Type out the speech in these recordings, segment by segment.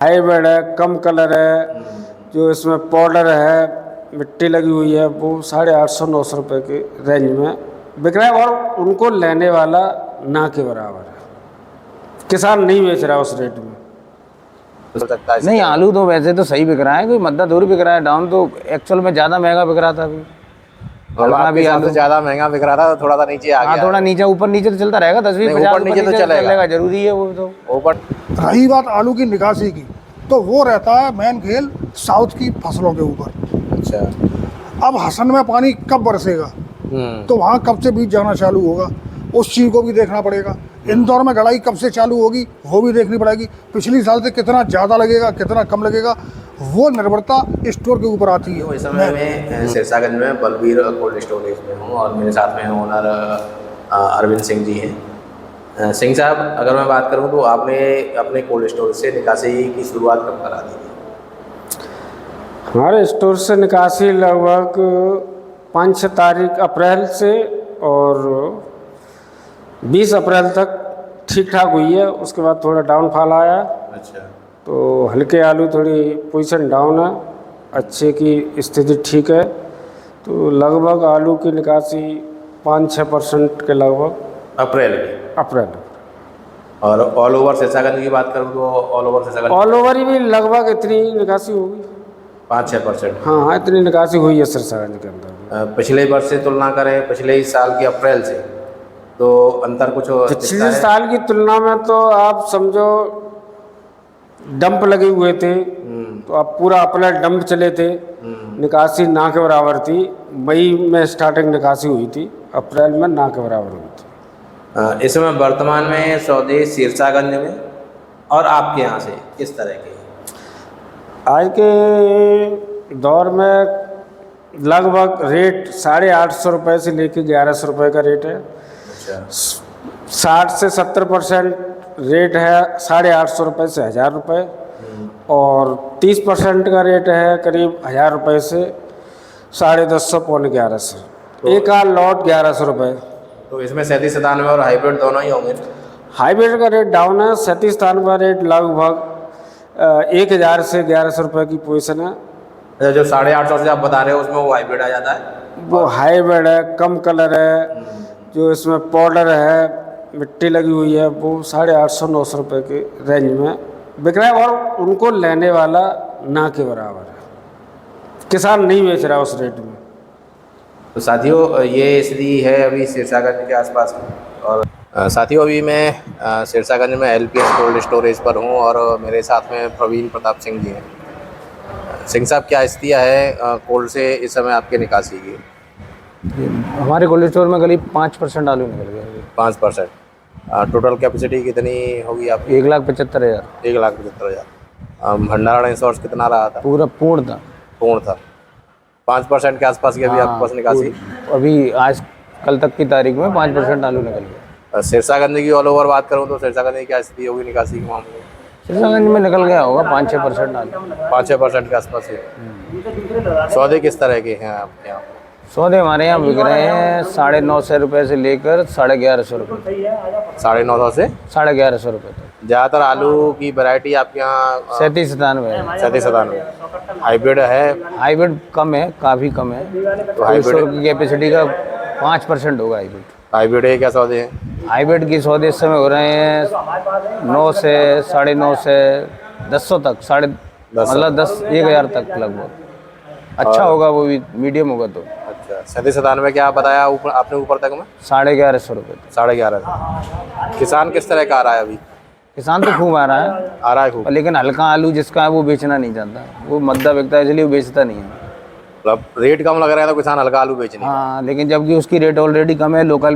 Hybrid है, कम colour है, जो इसमें पाउडर है, मिट्टी लगी हुई है, वो 850-900 रुपये के रेंज में बिक रहा है और उनको लेने वाला ना के बराबर है। किसान नहीं बेच रहा उस रेट में। हो सकता है नहीं, आलू तो वैसे तो सही बिक रहा है, कोई मद्दा दूर बिक रहा है, डाउन तो एक्चुअल में ज़्यादा महंगा बिक रहा था अभी। अब आपके हिसाब से ज्यादा महंगा बिक रहा था तो थोड़ा सा नीचे आ हाँ, गया। थोड़ा नीचे ऊपर नीचे तो चलता रहेगा, 10-20 50 ऊपर नीचे तो चलेगा, जरूरी है वो तो। ऊपर रही बात आलू की निकासी की, तो वो रहता है मेन खेल साउथ की फसलों के ऊपर। अच्छा। अब हसन में पानी कब बरसेगा, तो वहाँ कब से बीज जाना चालू होगा, उस चीज़ को भी देखना पड़ेगा। इंदौर में गड़ाई कब से चालू होगी वो भी देखनी पड़ेगी। पिछली साल से कितना ज़्यादा लगेगा, कितना कम लगेगा, वो निर्भरता स्टोर के ऊपर आती है। इस समय मैं सिरसागंज में बलबीर कोल्ड स्टोरेज में हूँ और मेरे साथ में ओनर अरविंद सिंह जी हैं। सिंह साहब, अगर मैं बात करूँ तो आपने अपने कोल्ड स्टोरेज से निकासी की शुरुआत कब करा दी थी? हमारे स्टोर से निकासी लगभग 5-6 तारीख अप्रैल से और 20 अप्रैल तक ठीक ठाक हुई है। उसके बाद थोड़ा डाउनफॉल आया। अच्छा। तो हल्के आलू थोड़ी पोजीशन डाउन है, अच्छे की स्थिति ठीक है। तो लगभग आलू की निकासी 5-6% के लगभग अप्रैल में। अप्रैल। और ऑल ओवर सिरसागंज की बात करूँ तो all over Sirsaganj all over ही भी लगभग इतनी निकासी होगी, 5-6%। हाँ इतनी निकासी हुई है सिरसागंज के अंदर। पिछले वर्ष से तुलना करें, पिछले ही साल की अप्रैल से, तो अंतर कुछ पिछले साल की तुलना में तो आप समझो डंप लगे हुए थे, तो अब पूरा अपना डंप चले थे, निकासी ना के बराबर थी। मई में स्टार्टिंग निकासी हुई थी, अप्रैल में ना के बराबर हुई थी। इस समय वर्तमान में सौदे सिरसागंज में और आपके यहाँ से किस तरह के? आज के दौर में लगभग रेट 850 रुपये से लेकर 1100 रुपये का रेट है। अच्छा। 60 से 70% रेट है 850 रुपये से 1000 रुपये, और 30% का रेट है करीब 1000 रुपये से 1050 पौने 1100। एक आध लॉट 1100 रुपये। तो इसमें 37-97 और हाइब्रिड दोनों ही होंगे? हाइब्रिड का रेट डाउन है। 37-97 का रेट लगभग 1000 से 1100 रुपये की पोजीशन है। अच्छा, जो 850 से आप बता रहे हो उसमें वो हाइब्रिड आ जाता है? वो हाइब्रिड है, कम कलर है, जो इसमें पाउडर है, मिट्टी लगी हुई है, वो 850-900 रुपये के रेंज में बिक रहा है और उनको लेने वाला ना के बराबर है। किसान नहीं बेच रहा उस रेट में। तो साथियों, ये स्थिति है अभी सिरसागंज के आसपास में। और साथियों, अभी मैं सिरसागंज में LPS कोल्ड स्टोरेज पर हूँ और मेरे साथ में प्रवीण प्रताप सिंह जी हैं। सिंह साहब, क्या स्थितियाँ है कोल्ड से इस समय आपके निकासी की? हमारे कोल्ड स्टोर में करीब 5% आलू निकल गया। 5%। टोटल कैपेसिटी कितनी होगी आपकी? 1,75,000। 1,75,000। भंडारण सोर्स कितना रहा था? पूरा पूर्ण था। पूर्ण था। 5% के आसपास की अभी आपके पास निकासी? अभी आज कल तक की तारीख में 5% आलू निकल गया। सिरसागंज की ऑल ओवर बात करूँ तो सिरसागंज की क्या स्थिति होगी निकासी के मामले में? सिरसागंज में निकल गया होगा 5-6% आलू। 5-6% के आसपास ही। सौदे किस तरह के हैं आपके यहाँ? सौदे हमारे यहाँ बिक रहे हैं 950 रुपये से लेकर 1150 रुपये। 950 से 1150 रुपये तक। ज़्यादातर आलू की वैरायटी आपके यहाँ 37-97 है। 37-97 हाइब्रिड है? हाइब्रिड कम है, काफ़ी कम है। तो हाइब्रिड की कैपेसिटी का 5% होगा हाइब्रिड। हाइब्रिड है क्या सौदे हैं? हाइब्रिड की सौदे इस समय हो रहे हैं 9 से 9.5 से 10 तक, मतलब 10-1000 तक लगभग। अच्छा होगा वो भी, मीडियम होगा तो। अच्छा, 37-97 क्या बताया ऊपर आपने ऊपर तक में? 1150 रुपये। 1150। किसान किस तरह का आ रहा है अभी? किसान तो खूब आ रहा है। आ रहा है खूब। लेकिन हल्का आलू जिसका है वो बेचना नहीं चाहता, वो मद्दा बिकता है इसलिए वो बेचता नहीं है। मतलब रेट कम लग रहा है तो किसान हल्का आलू बेचने। हाँ, लेकिन जबकि उसकी रेट ऑलरेडी कम है। लोकल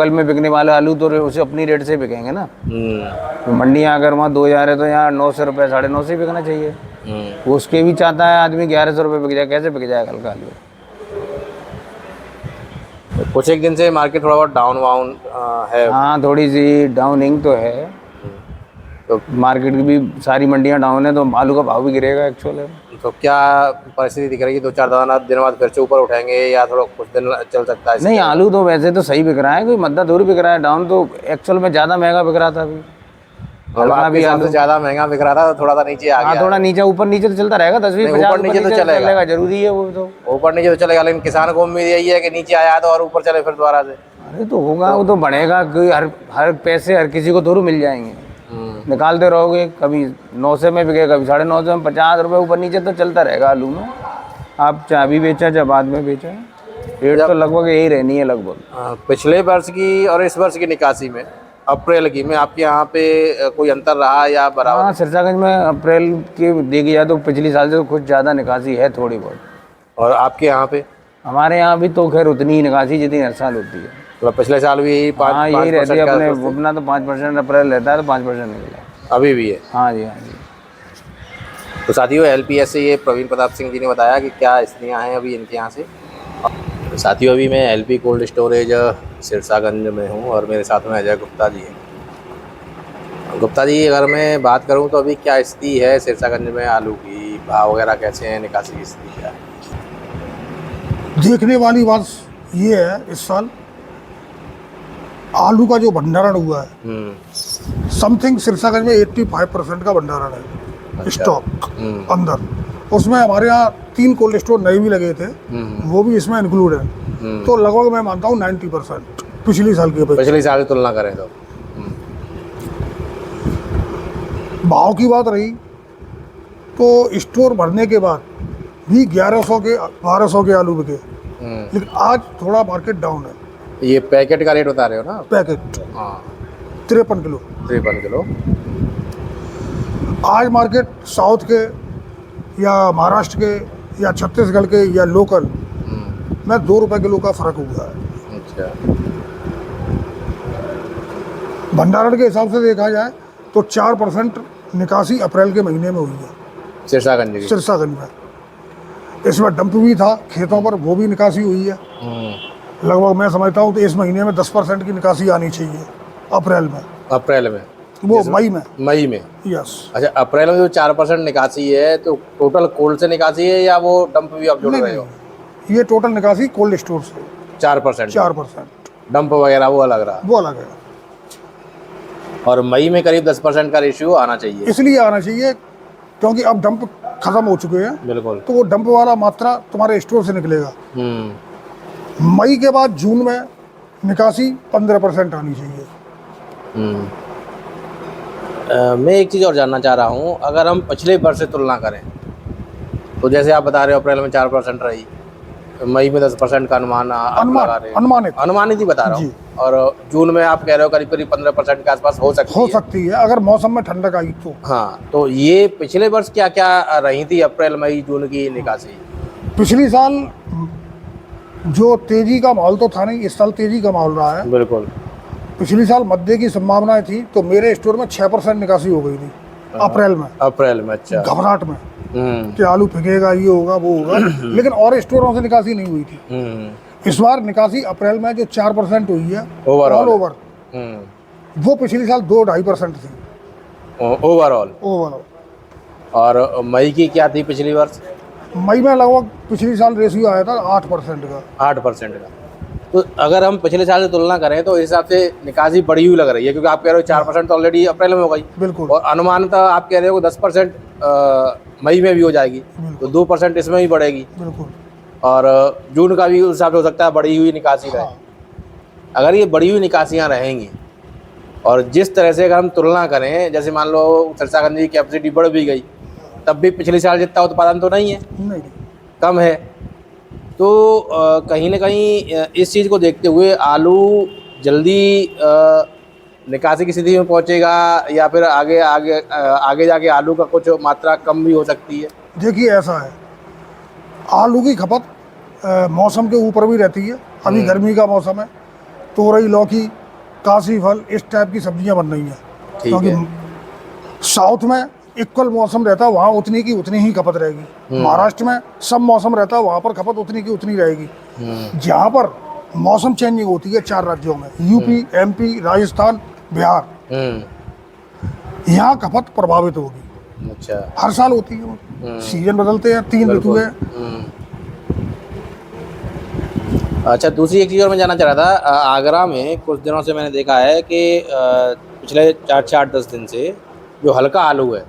में बिकने वाले आलू तो उसे अपनी रेट से बिकेंगे ना। तो मंडियाँ अगर वहाँ 2000 है तो यहाँ 900 रुपये 950 ही बिकना चाहिए। वो उसके भी चाहता है आदमी 1100 रुपये बिक जाए, कैसे बिक जाएगा हल्का आलू? कुछ एक दिन से मार्केट थोड़ा बहुत डाउन वाउन है। हाँ, थोड़ी सी डाउनिंग तो है। तो मार्केट की भी सारी मंडियाँ डाउन है तो आलू का भाव भी गिरेगा एक्चुअल है। तो क्या परिस्थिति दिख रही है? 2-4 दिन बाद फिर से ऊपर उठाएंगे या थोड़ा कुछ दिन चल सकता है? नहीं, आलू तो वैसे तो सही बिक रहा है, कोई मद्दा दूर बिक रहा है, डाउन तो एक्चुअल में ज़्यादा महंगा बिक रहा था अभी। और हल्का आपके भी हिसाब आलू से ज्यादा महंगा बिक रहा था तो थोड़ा सा नीचे आ हाँ गया थोड़ा नीचे ऊपर नीचे तो चलता रहेगा 10-20 नहीं, 50 ऊपर नीचे तो चलेगा। चलेगा, जरूरी है वो तो। ऊपर नीचे तो चलेगा, लेकिन किसान को उम्मीद यही है कि नीचे आया तो और ऊपर चले फिर दोबारा से। अरे तो होगा, वो तो बढ़ेगा, क्योंकि हर हर पैसे हर किसी को थोड़ी मिल जाएंगे। निकालते रहोगे, कभी 900 में बिके, कभी 950 में, 50 रुपये ऊपर नीचे तो चलता रहेगा आलू में। आप चाहे अभी बेचा चाहे बाद में बेचा, रेट तो लगभग यही रहनी है लगभग। पिछले वर्ष की और इस वर्ष की निकासी में, अप्रैल की में आपके यहाँ पे कोई अंतर रहा या बराबर? हाँ सिरसागंज में अप्रैल की देखी जाए तो पिछली साल से कुछ ज़्यादा निकासी है थोड़ी बहुत। और आपके यहाँ पे? हमारे यहाँ भी तो खैर उतनी ही निकासी जितनी हर साल होती है। मतलब पिछले साल भी यही हाँ यही रहती है, अपने का अपना तो 5% अप्रैल रहता है, तो 5% निकला अभी भी है। हाँ जी हाँ जी। तो साथियों LPS से ये प्रवीण प्रताप सिंह जी ने बताया कि क्या स्थितियाँ हैं अभी इनके यहाँ से। साथियों अभी मैं LP कोल्ड स्टोरेज सिरसागंज में हूँ और मेरे साथ में अजय गुप्ता जी हैं। गुप्ता जी, अगर मैं बात करूँ तो अभी क्या स्थिति है सिरसागंज में आलू की, भाव वगैरह कैसे हैं, निकासी की स्थिति क्या है? देखने वाली बात ये है, इस साल आलू का जो भंडारण हुआ है समथिंग सिरसागंज में 85% का भंडारण है स्टॉक अंदर। उसमें हमारे यहाँ 3 कोल्ड स्टोर नए भी लगे थे, वो भी इसमें इंक्लूड है। तो लगभग मैं मानता हूँ 90% पिछली साल की अपेक्षा। पिछली साल की तुलना करें तो भाव की बात रही तो स्टोर भरने के बाद भी 1100 के 1200 के आलू बिके, लेकिन आज थोड़ा मार्केट डाउन है। ये पैकेट का रेट बता रहे हो ना? पैकेट हाँ 53 किलो 53 किलो। आज मार्केट साउथ के या महाराष्ट्र के या छत्तीसगढ़ के या लोकल में 2 रुपए किलो का फर्क हुआ है। अच्छा, भंडारण के हिसाब से देखा जाए तो 4% निकासी अप्रैल के महीने में हुई है सिरसागंज की। सिरसागंज में। इसमें डंप भी था खेतों पर, वो भी निकासी हुई है। लगभग मैं समझता हूँ तो इस महीने में 10% की निकासी आनी चाहिए अप्रैल में। अप्रैल में? वो मई में। मई में, यस। अच्छा। अप्रैल में जो 4% निकासी है तो टोटल कोल्ड से निकासी है या वो डंप भी आप जोड़ रहे हो? ये टोटल निकासी कोल्ड स्टोर से 4%। 4%। डंप वगैरह वो अलग रहा? वो अलग है। और मई में करीब 10% का रेशियो आना चाहिए। इसलिए आना चाहिए क्योंकि अब डंप खत्म हो चुके हैं, बिल्कुल। तो वो डंप वाला मात्रा तुम्हारे स्टोर से निकलेगा। मई के बाद जून में निकासी 15% आनी चाहिए। मैं एक चीज़ और जानना चाह रहा हूँ, अगर हम पिछले वर्ष से तुलना करें तो जैसे आप बता रहे हो अप्रैल में 4% रही, मई में 10% का अनुमान आप लगा रहे हो। अनुमानित ही बता रहा हूँ। और जून में आप कह रहे हो करीब करीब 15% के आसपास हो सकती है अगर मौसम में ठंडक आई तो। हाँ, तो ये पिछले वर्ष क्या क्या रही थी अप्रैल मई जून की निकासी? पिछली साल जो तेजी का माहौल तो था नहीं, इस साल तेजी का माहौल रहा है। बिल्कुल। पिछली साल मध्य की संभावनाएं थी, तो मेरे स्टोर में 6% निकासी हो गई थी अप्रैल में। अप्रैल में? अच्छा। घबराहट में कि आलू फेंकेगा, ये होगा वो होगा। लेकिन और स्टोरों से निकासी नहीं हुई थी। इस बार निकासी अप्रैल में जो 4% हुई है ऑल ओवर, वो पिछली साल 2-2.5% थी ओवरऑल। और मई की क्या थी पिछली वर्ष? मई में लगभग पिछली साल रेशियो आया था 8% का। 8% का। तो अगर हम पिछले साल से तुलना करें तो इस हिसाब से निकासी बढ़ी हुई लग रही है, क्योंकि आप कह रहे हो 4% तो ऑलरेडी अप्रैल में हो गई। बिल्कुल। और अनुमानतः आप कह रहे हो 10% मई में भी हो जाएगी, तो 2% इसमें भी बढ़ेगी। बिल्कुल। और जून का भी उस हिसाब से हो सकता है बढ़ी हुई निकासी रहे। अगर ये बढ़ी हुई निकासियाँ रहेंगी और जिस तरह से अगर हम तुलना करें, जैसे मान लो सिरसागंज की कैपेसिटी बढ़ भी गई, तब भी पिछले साल जितना उत्पादन तो नहीं है, नहीं, कम है। तो कहीं ना कहीं इस चीज़ को देखते हुए आलू जल्दी निकासी की स्थिति में पहुंचेगा या फिर आगे जाके आलू का कुछ मात्रा कम भी हो सकती है? देखिए ऐसा है, आलू की खपत मौसम के ऊपर भी रहती है। अभी गर्मी का मौसम है, तोरई, लौकी, काशी फल, इस टाइप की सब्जियां बन रही हैं। क्योंकि साउथ में इक्वल मौसम रहता है, वहाँ उतनी की उतनी ही खपत रहेगी। महाराष्ट्र में सब मौसम रहता है, वहाँ पर खपत उतनी की उतनी रहेगी। जहाँ पर मौसम चेंजिंग होती है 4 राज्यों में, यूपी, MP, राजस्थान, बिहार, यहाँ खपत प्रभावित होगी। अच्छा। हर साल होती है, सीजन बदलते हैं, 3 ऋतु है। अच्छा, दूसरी एक चीज़ और मैं जानना चाह रहा था, आगरा में कुछ दिनों से मैंने देखा है कि पिछले 4-10 दिन से जो हल्का आलू है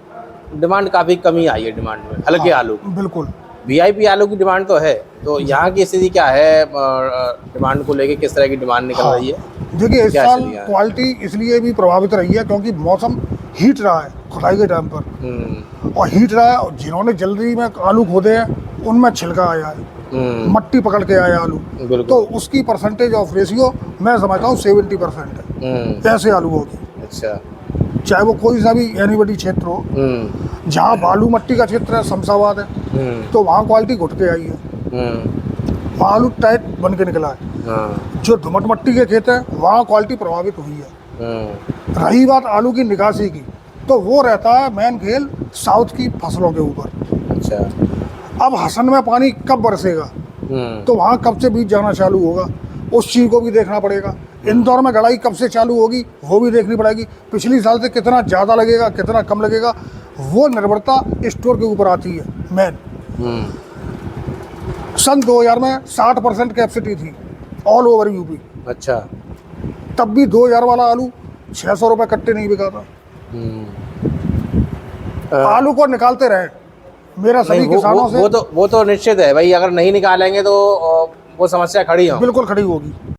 डिमांड काफ़ी कमी आई है डिमांड में हल्के आलू की। बिल्कुल। वीआईपी आलू की डिमांड तो है, तो यहाँ की स्थिति क्या है डिमांड को लेके, किस तरह की डिमांड निकल रही है? देखिए इस क्या साल स्थिति है? क्वालिटी इसलिए भी प्रभावित रही है क्योंकि मौसम हीट रहा है खुदाई के टाइम पर, और हीट रहा है, और जिन्होंने जल्दी में आलू खोदे हैं उनमें छिलका आया है, मट्टी पकड़ के आया आलू, बिल्कुल। तो उसकी परसेंटेज ऑफ रेशियो मैं समझता हूँ 70% है ऐसे आलू होगी। अच्छा। चाहे वो कोई सा भी एनीबडी क्षेत्र हो, जहाँ बालू मट्टी का क्षेत्र है, शमशाबाद है, तो वहाँ क्वालिटी घुट के आई है, वहाँ आलू टाइट बन के निकला है। जो धुमट मट्टी के खेत है वहाँ क्वालिटी प्रभावित हुई है। रही बात आलू की निकासी की, तो वो रहता है मेन खेल साउथ की फसलों के ऊपर। अच्छा। अब हसन में पानी कब बरसेगा, तो वहाँ कब से बीज जाना चालू होगा, उस चीज़ को भी देखना पड़ेगा। इंदौर में गड़ाई कब से चालू होगी वो भी देखनी पड़ेगी। पिछली साल से कितना ज़्यादा लगेगा कितना कम लगेगा, वो निर्भरता स्टोर के ऊपर आती है मेन। सन 2000 में 60% कैपेसिटी थी ऑल ओवर यूपी। अच्छा। तब भी 2000 वाला आलू 600 रुपये कट्टे नहीं बिका था। आलू को निकालते रहे, मेरा सभी किसानों से वो तो निश्चित है भाई, अगर नहीं निकालेंगे तो वो समस्या खड़ी हो बिल्कुल खड़ी होगी।